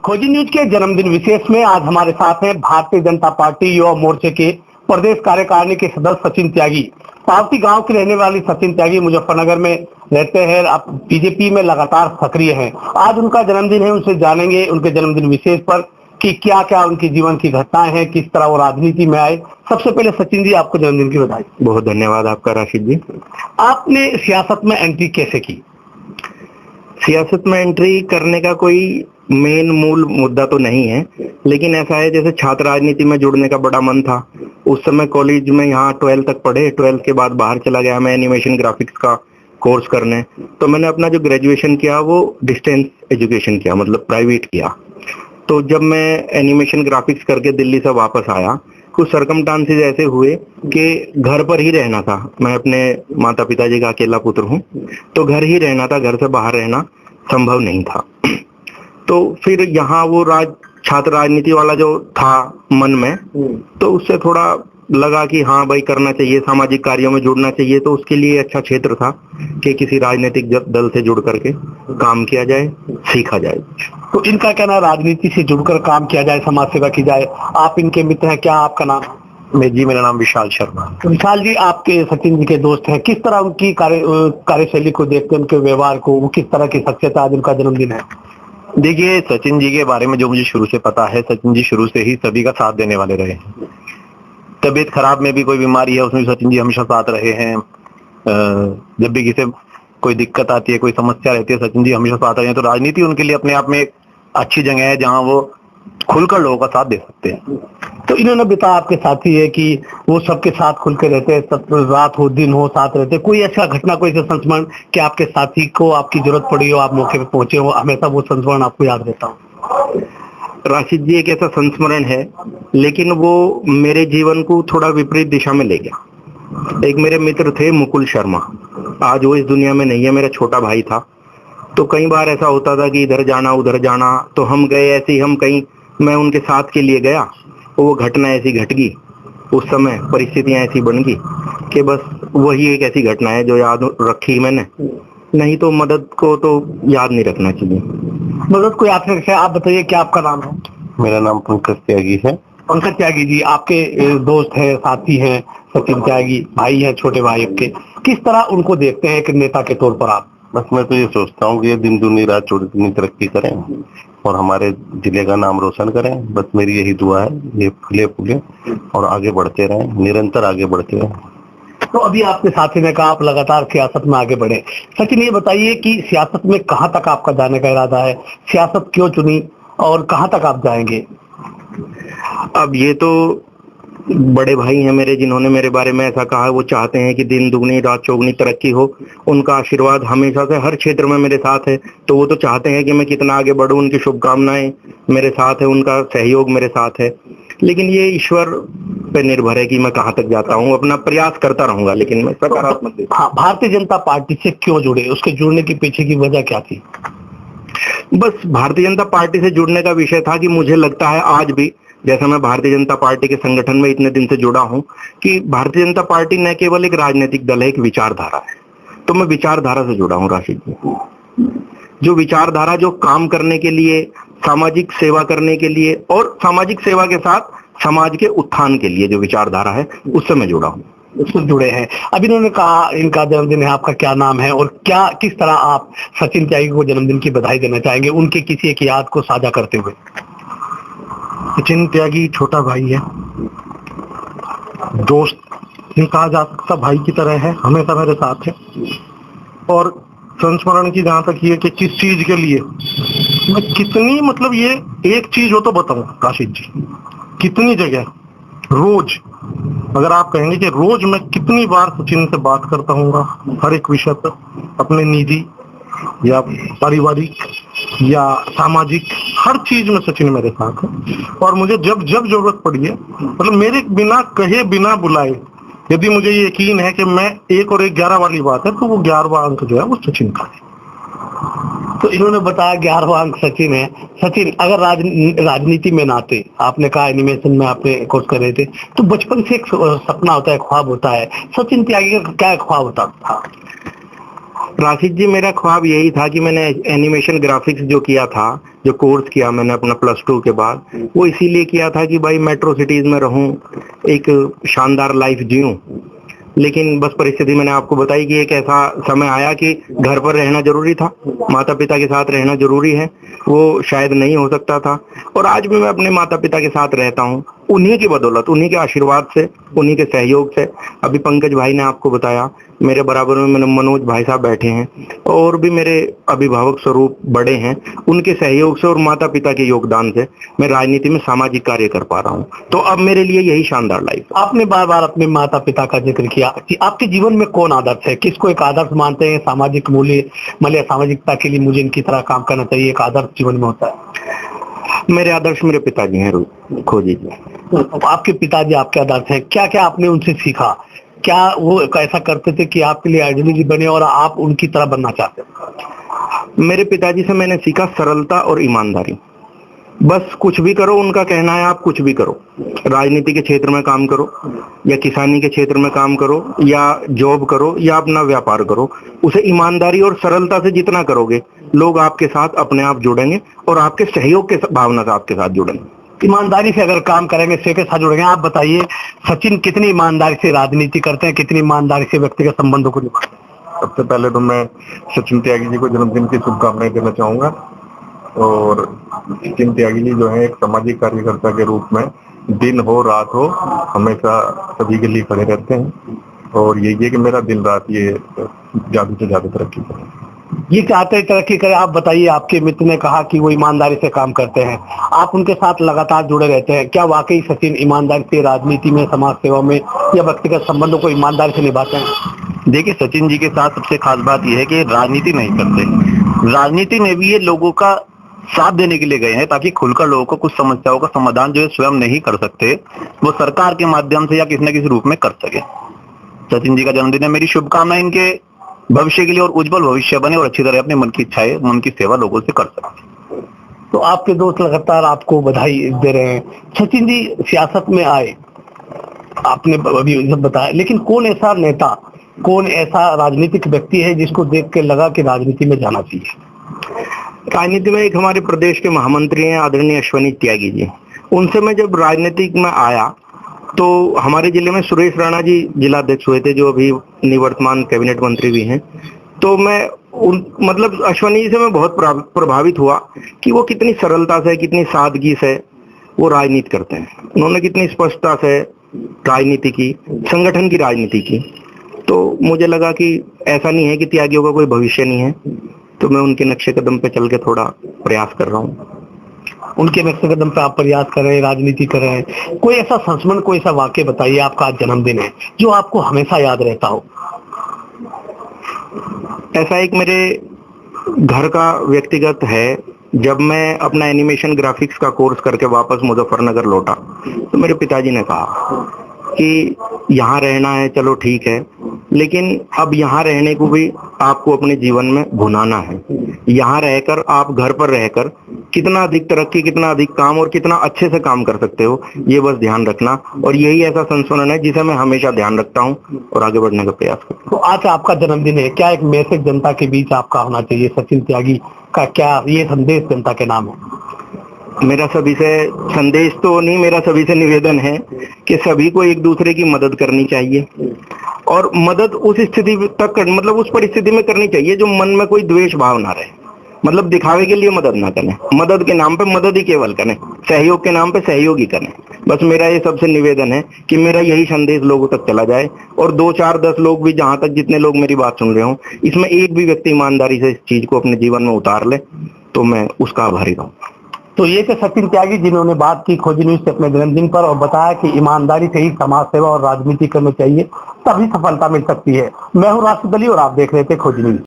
खोजी न्यूज के जन्मदिन विशेष में आज हमारे साथ हैं भारतीय जनता पार्टी युवा मोर्चे के प्रदेश कार्यकारिणी के सदस्य सचिन त्यागी। पावती गांव के रहने वाली सचिन त्यागी मुजफ्फरनगर में रहते हैं। आप बीजेपी में लगातार सक्रिय हैं। आज उनका जन्मदिन है, उनसे जानेंगे उनके जन्मदिन विशेष पर कि क्या क्या उनकी जीवन की घटनाएं हैं, किस तरह वो राजनीति में आए। सबसे पहले सचिन जी, आपको जन्मदिन की बधाई। बहुत धन्यवाद आपका राशिद जी। आपने सियासत में एंट्री कैसे की? सियासत में एंट्री करने का कोई मेन मूल मुद्दा तो नहीं है, लेकिन ऐसा है जैसे छात्र राजनीति में जुड़ने का बड़ा मन था। उस समय कॉलेज में यहाँ 12 तक पढ़े, 12 के बाद बाहर चला गया मैं एनिमेशन ग्राफिक्स का कोर्स करने। तो मैंने अपना जो ग्रेजुएशन किया वो डिस्टेंस एजुकेशन किया, मतलब प्राइवेट किया। तो जब मैं एनिमेशन ग्राफिक्स करके दिल्ली से वापस आया, कुछ सर्कमस्टांसेस ऐसे हुए कि घर पर ही रहना था। मैं अपने माता पिताजी का अकेला पुत्र हूँ, तो घर ही रहना था, घर से बाहर रहना संभव नहीं था। तो फिर यहाँ वो छात्र राजनीति वाला जो था मन में, तो उससे थोड़ा लगा कि हाँ भाई करना चाहिए, सामाजिक कार्यों में जुड़ना चाहिए। तो उसके लिए अच्छा क्षेत्र था कि किसी राजनीतिक दल से जुड़ करके काम किया जाए, सीखा जाए। तो इनका कहना राजनीति से जुड़कर काम किया जाए, समाज सेवा की जाए। आप इनके मित्र हैं, क्या आपका नाम? मेरा नाम विशाल शर्मा। विशाल जी, आपके सचिन जी के दोस्त हैं। किस तरह उनकी कार्यशैली को देखते हैं, उनके व्यवहार को, वो किस तरह की शख्सियत? आज उनका जन्मदिन है। देखिए, सचिन जी के बारे में जो मुझे शुरू से पता है, सचिन जी शुरू से ही सभी का साथ देने वाले रहे हैं। तबीयत खराब में भी कोई बीमारी है उसमें भी सचिन जी हमेशा साथ रहे हैं। जब भी किसी कोई दिक्कत आती है, कोई समस्या रहती है, सचिन जी हमेशा साथ रहे हैं। तो राजनीति उनके लिए अपने आप में एक अच्छी जगह है जहां वो खुलकर लोगों का साथ दे सकते हैं। तो इन्होंने बताया आपके साथी है कि वो सबके साथ खुल के रहते हैं, सब रात हो दिन हो साथ रहते हैं। कोई ऐसा घटना, कोई ऐसा संस्मरण कि आपके साथी को आपकी जरूरत पड़ी हो, आप मौके पे पहुंचे हो, हमेशा वो संस्मरण आपको याद रहता हो? राशिद जी, एक ऐसा संस्मरण है, लेकिन वो मेरे जीवन को थोड़ा विपरीत दिशा में ले गया। एक मेरे मित्र थे मुकुल शर्मा, आज वो इस दुनिया में नहीं है, मेरा छोटा भाई था। तो कई बार ऐसा होता था कि इधर जाना उधर जाना, तो हम गए ऐसे ही, हम कहीं मैं उनके साथ के लिए गया, वो घटना ऐसी घट गई, उस समय परिस्थितियां ऐसी बन गई कि बस वही एक ऐसी घटना है जो याद रखी मैंने। नहीं तो मदद को तो याद नहीं रखना चाहिए। मदद को याद रखे। आप बताइए, क्या आपका नाम है? मेरा नाम पंकज त्यागी है। पंकज त्यागी जी, आपके दोस्त हैं, साथी हैं सचिन त्यागी, भाई हैं, छोटे भाई आपके। किस तरह उनको देखते हैं एक नेता के तौर पर आप? बस मैं तो ये सोचता हूँ कि ये दिन दूनी रात चौड़ी दूनी तरक्की करें और हमारे जिले का नाम रोशन करें। बस मेरी यही दुआ है, ये फूले फूले और आगे बढ़ते रहें, निरंतर आगे बढ़ते रहें। तो अभी आपके साथी ने कहा आप लगातार सियासत में आगे बढ़े। सचिन, ये बताइए कि सियासत में कहाँ तक आपका जाने का इरादा है? सियासत क्यों चुनी और कहाँ तक आप जाएंगे? अब ये तो बड़े भाई हैं मेरे, जिन्होंने मेरे बारे में ऐसा कहा। वो चाहते हैं कि दिन दुगनी रात चौगुनी तरक्की हो। उनका आशीर्वाद हमेशा से हर क्षेत्र में मेरे साथ है। तो वो तो चाहते हैं कि मैं कितना आगे बढ़ूं, उनकी शुभकामनाएं मेरे साथ है, उनका सहयोग मेरे साथ है। लेकिन ये ईश्वर पे निर्भर है कि मैं कहाँ तक जाता हूँ। अपना प्रयास करता रहूंगा, लेकिन मैं सकारात्मक। हाँ, भारतीय जनता पार्टी से क्यों जुड़े? उसके जुड़ने के पीछे की वजह क्या थी? बस भारतीय जनता पार्टी से जुड़ने का विषय था कि मुझे लगता है आज भी, जैसा मैं भारतीय जनता पार्टी के संगठन में इतने दिन से जुड़ा हूं, कि भारतीय जनता पार्टी न केवल एक राजनीतिक दल है, एक विचारधारा है। तो मैं विचारधारा से जुड़ा हूं राशिद जी। जो विचारधारा, जो काम करने के लिए, सामाजिक सेवा करने के लिए और सामाजिक सेवा के साथ समाज के उत्थान के लिए जो विचारधारा है, उससे मैं जुड़ा हूँ, उससे जुड़े हैं। अब इन्होंने कहा इनका जन्मदिन है, आपका क्या नाम है और क्या किस तरह आप सचिन त्यागी को जन्मदिन की बधाई देना चाहेंगे, उनके किसी एक याद को साझा करते हुए? सचिन त्यागी छोटा भाई है, दोस्त नहीं कहा जा सकता, भाई की तरह है, हमेशा मेरे साथ है। और संस्मरण की जहां तक ये कि किस चीज के लिए मैं कितनी, मतलब ये एक चीज हो तो बताऊं राशिद जी, कितनी जगह रोज, अगर आप कहेंगे कि रोज मैं कितनी बार सचिन से बात करता हूँ हर एक विषय पर, अपने निजी या पारिवारिक या सामाजिक हर चीज में सचिन मेरे साथ है। और मुझे जब जब जरूरत पड़ी है, मतलब मेरे बिना कहे बिना बुलाए, यदि मुझे ये यकीन है कि मैं 1 और 1 11 वाली बात है, तो वो 11वां अंक जो है वो सचिन का है। तो इन्होंने बताया 11वां अंक सचिन है। सचिन, अगर राजनीति में नाते, आपने कहा एनिमेशन में आपने कोर्स कर रहे थे, तो बचपन से एक सपना होता है, ख्वाब होता है। सचिन त्यागी का क्या ख्वाब होता था? राशिद जी, मेरा ख्वाब यही था कि मैंने एनिमेशन ग्राफिक्स जो किया था, जो कोर्स किया मैंने अपना +2 के बाद, वो इसीलिए किया था कि भाई मेट्रो सिटीज में रहूं, एक शानदार लाइफ जीऊं। लेकिन बस परिस्थिति मैंने आपको बताई कि एक ऐसा समय आया कि घर पर रहना जरूरी था, माता पिता के साथ रहना जरूरी है, वो शायद नहीं हो सकता था। और आज भी मैं अपने माता पिता के साथ रहता हूँ, उन्हीं की बदौलत, उन्हीं के आशीर्वाद से, उन्हीं के सहयोग से। अभी पंकज भाई ने आपको बताया, मेरे बराबर में मैंने मनोज भाई साहब बैठे हैं, और भी मेरे अभिभावक स्वरूप बड़े हैं, उनके सहयोग से और माता पिता के योगदान से मैं राजनीति में सामाजिक कार्य कर पा रहा हूँ। तो अब मेरे लिए यही शानदार लाइफ है। आपने बार बार अपने माता पिता का जिक्र किया कि आपके जीवन में कौन आदर्श है, किसको एक आदर्श मानते हैं? सामाजिक मूल्य मतलब सामाजिकता के लिए मुझे इनकी तरह काम करना चाहिए, एक आदर्श जीवन में होता है। मेरे आदर्श मेरे पिताजी हैं, खोजी जी। तो आपके पिताजी आपके आदर्श हैं, क्या क्या आपने उनसे सीखा? क्या वो ऐसा करते थे कि आपके लिए आइडियलिटी बने और आप उनकी तरह बनना चाहते थे? मेरे पिताजी से मैंने सीखा सरलता और ईमानदारी। बस कुछ भी करो, उनका कहना है आप कुछ भी करो, राजनीति के क्षेत्र में काम करो या किसानी के क्षेत्र में काम करो या जॉब करो या अपना व्यापार करो, उसे ईमानदारी और सरलता से जितना करोगे, लोग आपके साथ अपने आप जुड़ेंगे और आपके सहयोग के भावना से आपके साथ जुड़ेंगे। ईमानदारी से अगर काम करेंगे, से के साथ जुड़ेंगे। आप बताइए, सचिन कितनी ईमानदारी से राजनीति करते हैं, कितनी ईमानदारी से व्यक्तिगत संबंधों को निभाते हैं? सबसे पहले तो मैं सचिन त्यागी जी को जन्मदिन की शुभकामनाएं देना चाहूंगा। और सचिन त्यागी जी जो है एक सामाजिक कार्यकर्ता के रूप में दिन हो रात हो हमेशा सभी के लिए खड़े रहते हैं, और यही है कि मेरा दिन रात ये ज्यादा से ज्यादा तरक्की करे। ये चाहते हैं तरक्की करे। आप बताइए, आपके मित्र ने कहा कि वो ईमानदारी से काम करते हैं, आप उनके साथ लगातार जुड़े रहते हैं, क्या वाकई सचिन ईमानदारी से राजनीति में, समाज सेवा में या व्यक्तिगत संबंधों को ईमानदारी से निभाते हैं? देखिए, सचिन जी के साथ सबसे खास बात यह है कि राजनीति नहीं करते। राजनीति में भी ये लोगों का साथ देने के लिए गए हैं, ताकि खुलकर लोगों को कुछ समस्याओं का समाधान जो स्वयं नहीं कर सकते, वो सरकार के माध्यम से या किसी न किसी रूप में कर सके। सचिन जी का जन्मदिन है, मेरी शुभकामनाएं इनके भविष्य के लिए और उज्जवल भविष्य बने और अच्छी तरह अपने मन की इच्छाएं, मन की सेवा लोगों से कर सके। तो आपके दोस्त लगातार आपको बधाई दे रहे हैं। सचिन जी सियासत में आए, आपने अभी सब बताया, लेकिन कौन ऐसा नेता, कौन ऐसा राजनीतिक व्यक्ति है जिसको देख के लगा कि राजनीति में जाना चाहिए? राजनीति में एक हमारे प्रदेश के महामंत्री हैं आदरणीय अश्वनी त्यागी जी, उनसे मैं जब राजनीतिक में आया तो हमारे जिले में सुरेश राणा जी जिलाध्यक्ष हुए थे, जो अभी निवर्तमान कैबिनेट मंत्री भी हैं। तो मैं मतलब अश्वनी जी से मैं बहुत प्रभावित हुआ कि वो कितनी सरलता से, कितनी सादगी से वो राजनीति करते हैं। उन्होंने कितनी स्पष्टता से राजनीति की, संगठन की राजनीति की। तो मुझे लगा कि ऐसा नहीं है कि त्यागियों का कोई भविष्य नहीं है, तो मैं उनके नक्शे कदम पे चल के थोड़ा प्रयास कर रहा हूँ। उनके नक्शे कदम पे आप प्रयास कर रहे हैं, राजनीति कर रहे हैं। कोई ऐसा संस्मरण, कोई ऐसा वाक्य बताइए, आपका आज जन्मदिन है, जो आपको हमेशा याद रहता हो। ऐसा एक मेरे घर का व्यक्तिगत है, जब मैं अपना एनिमेशन ग्राफिक्स का कोर्स करके वापस मुजफ्फरनगर लौटा, तो मेरे पिताजी ने कहा कि यहाँ रहना है, चलो ठीक है, लेकिन अब यहाँ रहने को भी आपको अपने जीवन में भुनाना है। यहाँ रहकर आप घर पर रहकर कितना अधिक तरक्की, कितना अधिक काम और कितना अच्छे से काम कर सकते हो, ये बस ध्यान रखना। और यही ऐसा संस्मरण है जिसे मैं हमेशा ध्यान रखता हूँ और आगे बढ़ने का प्रयास करता हूँ। तो आज आपका जन्मदिन है, क्या एक मैसेज जनता के बीच आपका होना चाहिए? सचिन त्यागी का क्या ये संदेश जनता के नाम है? मेरा सभी से संदेश तो नहीं, मेरा सभी से निवेदन है कि सभी को एक दूसरे की मदद करनी चाहिए, और मदद उस स्थिति तक मतलब उस परिस्थिति में करनी चाहिए जो मन में कोई द्वेष भाव ना रहे। मतलब दिखावे के लिए मदद ना करें, मदद के नाम पे मदद ही केवल करें, सहयोग के नाम पे सहयोग ही करें। बस मेरा ये सबसे निवेदन है कि मेरा यही संदेश लोगों तक चला जाए, और 2 4 10 लोग भी, जहां तक जितने लोग मेरी बात सुन रहे हो, इसमें एक भी व्यक्ति ईमानदारी से इस चीज को अपने जीवन में उतार ले, तो मैं उसका आभारी रहूंगा। तो ये थे सचिन त्यागी, जिन्होंने बात की खोजी न्यूज से अपने जन्मदिन पर, और बताया कि ईमानदारी से ही समाज सेवा और राजनीति करनी चाहिए, तभी सफलता मिल सकती है। मैं हूँ राशिद अली और आप देख रहे थे खोजी न्यूज।